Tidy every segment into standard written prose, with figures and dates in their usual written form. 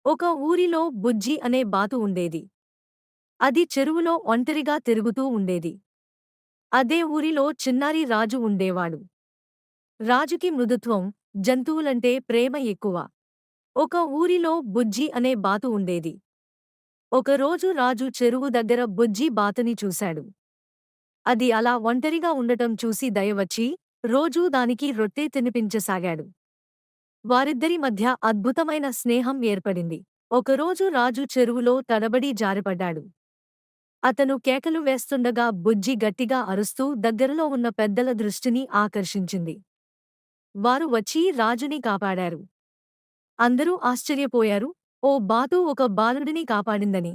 ఒక ఊరిలో బుజ్జి అనే బాతు ఉండేది. అది చెరువులో ఒంటరిగా తిరుగుతూ ఉండేది. అదే ఊరిలో చిన్నారి రాజు ఉండేవాడు. రాజుకి మృదుత్వం, జంతువులంటే ప్రేమ ఎక్కువ. ఒక ఊరిలో బుజ్జి అనే బాతు ఉండేది. ఒకరోజు రాజు చెరువు దగ్గర బుజ్జి బాతుని చూశాడు. అది అలా ఒంటరిగా ఉండటం చూసి దయవచ్చి, రోజూ దానికి రొట్టె తినిపించసాగాడు. వారిద్దరి మధ్య అద్భుతమైన స్నేహం ఏర్పడింది. ఒకరోజు రాజు చెరువులో తడబడి జారిపడ్డాడు. అతను కేకలు వేస్తుండగా బుజ్జి గట్టిగా అరుస్తూ దగ్గరలో ఉన్న పెద్దల దృష్టిని ఆకర్షించింది. వారు వచ్చి రాజుని కాపాడారు. అందరూ ఆశ్చర్యపోయారు, ఓ బాతు ఒక బాలుడిని కాపాడిందని.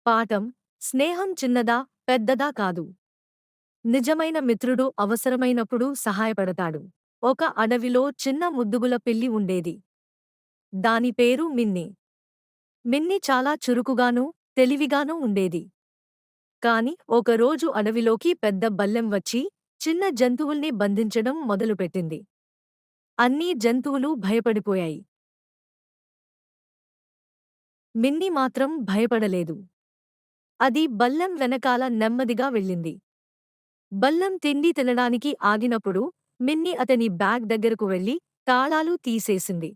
పాఠం: స్నేహం చిన్నదా, పెద్దదా కాదు. నిజమైన మిత్రుడు అవసరమైనప్పుడు సహాయపడతాడు. ఒక అడవిలో చిన్న ముద్దుగుల పిల్లి ఉండేది. దాని పేరు మిన్ని. మిన్ని చాలా చురుకుగానూ, తెలివిగానూ ఉండేది. కాని ఒకరోజు అడవిలోకి పెద్ద బల్లెం వచ్చి చిన్న జంతువుల్ని బంధించడం మొదలుపెట్టింది. అన్నీ జంతువులు భయపడిపోయాయి. మిన్ని మాత్రం భయపడలేదు. అది బల్లెం వెనకాల నెమ్మదిగా వెళ్ళింది. బల్లెం తిండి తినడానికి ఆగినప్పుడు మిన్ని అతని బ్యాగ్ దగ్గరకు వెళ్లి తాళాలు తీసేసింది.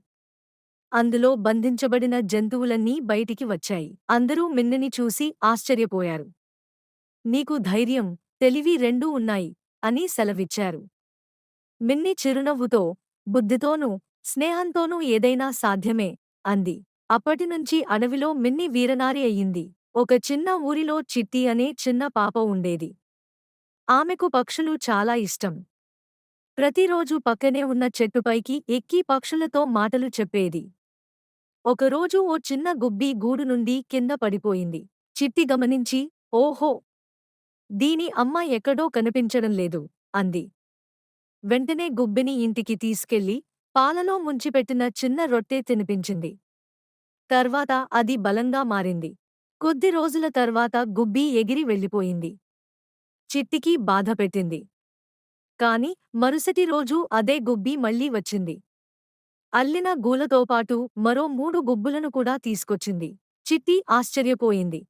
అందులో బంధించబడిన జంతువులన్నీ బయటికి వచ్చాయి. అందరూ మిన్నిని చూసి ఆశ్చర్యపోయారు. నీకు ధైర్యం, తెలివి రెండూ ఉన్నాయి అని సెలవిచ్చారు. మిన్ని చిరునవ్వుతో, బుద్ధితోనూ, స్నేహంతోనూ ఏదైనా సాధ్యమే అంది. అప్పటినుంచి అడవిలో మిన్ని వీరనారి అయ్యింది. ఒక చిన్న ఊరిలో చిట్టి అనే చిన్న పాప ఉండేది. ఆమెకు పక్షులు చాలా ఇష్టం. ప్రతిరోజూ పక్కనే ఉన్న చెట్టుపైకి ఎక్కి పక్షులతో మాటలు చెప్పేది. ఒకరోజు ఓ చిన్న గుబ్బి గూడు నుండి కింద పడిపోయింది. చిట్టి గమనించి, ఓహో! దీని అమ్మ ఎక్కడో కనిపించడం లేదు అంది. వెంటనే గుబ్బిని ఇంటికి తీసుకెళ్లి పాలలో ముంచిపెట్టిన చిన్న రొట్టె తినిపించింది. తర్వాత అది బలంగా మారింది. కొద్ది రోజుల తర్వాత గుబ్బి ఎగిరి వెళ్ళిపోయింది. చిట్టికి బాధ పెట్టింది. కాని మరుసటి రోజు అదే గుబ్బి మళ్ళీ వచ్చింది. అల్లిన గూలతోపాటు మరో 3 గుబ్బులను కూడా తీసుకొచ్చింది. చిట్టి ఆశ్చర్యపోయింది.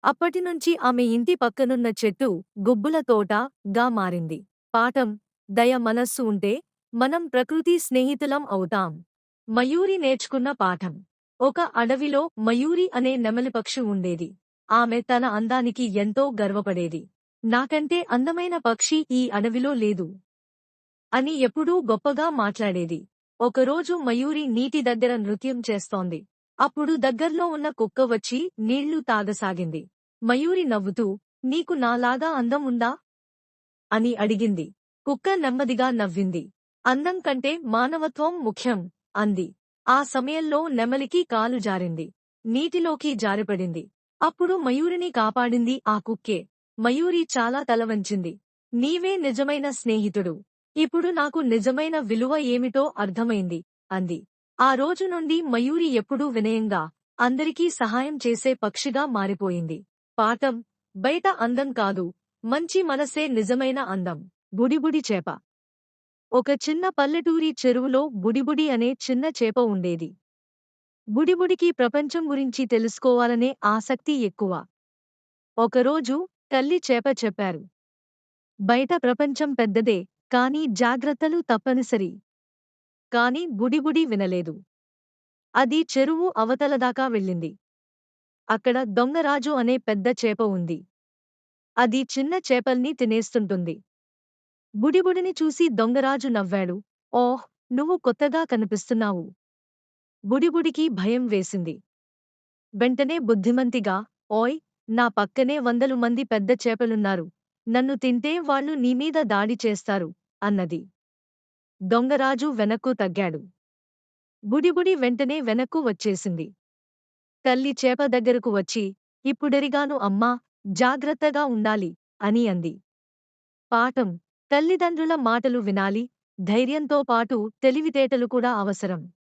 అప్పటినుంచి ఆమె ఇంటి పక్కనున్న చెట్టు గుబ్బుల తోట గా మారింది. పాఠం: దయ మనస్సు ఉంటే మనం ప్రకృతి స్నేహితులం అవుతాం. మయూరి నేర్చుకున్న పాఠం: ఒక అడవిలో మయూరి అనే నెమలిపక్షి ఉండేది. ఆమె తన అందానికి ఎంతో గర్వపడేది. నాకంటే అందమైన పక్షి ఈ అడవిలో లేదు అని ఎప్పుడూ గొప్పగా మాట్లాడేది. ఒకరోజు మయూరి నీటి దగ్గర నృత్యం చేస్తోంది. అప్పుడు దగ్గర్లో ఉన్న కుక్క వచ్చి నీళ్లు తాగసాగింది. మయూరి నవ్వుతూ, నీకు నాలాగా అందం ఉందా అని అడిగింది. కుక్క నెమ్మదిగా నవ్వింది. అందం కంటే మానవత్వం ముఖ్యం అంది. ఆ సమయంలో నెమలికి కాలు జారింది. నీటిలోకి జారిపడింది. అప్పుడు మయూరిని కాపాడింది ఆ కుక్కే. మయూరి చాలా తలవంచింది. నీవే నిజమైన స్నేహితుడు. ఇప్పుడు నాకు నిజమైన విలువ ఏమిటో అర్థమైంది అంది. ఆ రోజు నుండి మయూరి ఎప్పుడూ వినయంగా, అందరికీ సహాయం చేసే పక్షిగా మారిపోయింది. పాఠం: బయట అందం కాదు, మంచి మనసే నిజమైన అందం. బుడిబుడి చేప. ఒక చిన్న పల్లెటూరి చెరువులో బుడిబుడి అనే చిన్న చేప ఉండేది. బుడిబుడికి ప్రపంచం గురించి తెలుసుకోవాలనే ఆసక్తి ఎక్కువ. ఒకరోజు తల్లి చేప చెప్పారు, బయట ప్రపంచం పెద్దదే, కానీ జాగ్రత్తలు తప్పనిసరి. కాని బుడిబుడి వినలేదు. అది చెరువు అవతలదాకా వెళ్ళింది. అక్కడ దొంగరాజు అనే పెద్ద చేప ఉంది. అది చిన్న చేపల్ని తినేస్తుంటుంది. బుడిబుడిని చూసి దొంగరాజు నవ్వాడు. ఓహ్, నువ్వు కొత్తగా కనిపిస్తున్నావు. బుడిబుడికి భయం వేసింది. వెంటనే బుద్ధిమంతిగా, ఓయ్, నా పక్కనే 100 మంది పెద్ద చేపలున్నారు. నన్ను తింటే వాళ్ళు నీమీద దాడి చేస్తారు అన్నది. దొంగరాజు వెనక్కు తగ్గాడు. బుడిబుడి వెంటనే వెనక్కు వచ్చేసింది. తల్లి చేప దగ్గరకు వచ్చి, ఇప్పుడెరిగాను అమ్మా, జాగ్రత్తగా ఉండాలి అని అంది. పాఠం: తల్లిదండ్రుల మాటలు వినాలి, ధైర్యంతో పాటు తెలివితేటలు కూడా అవసరం.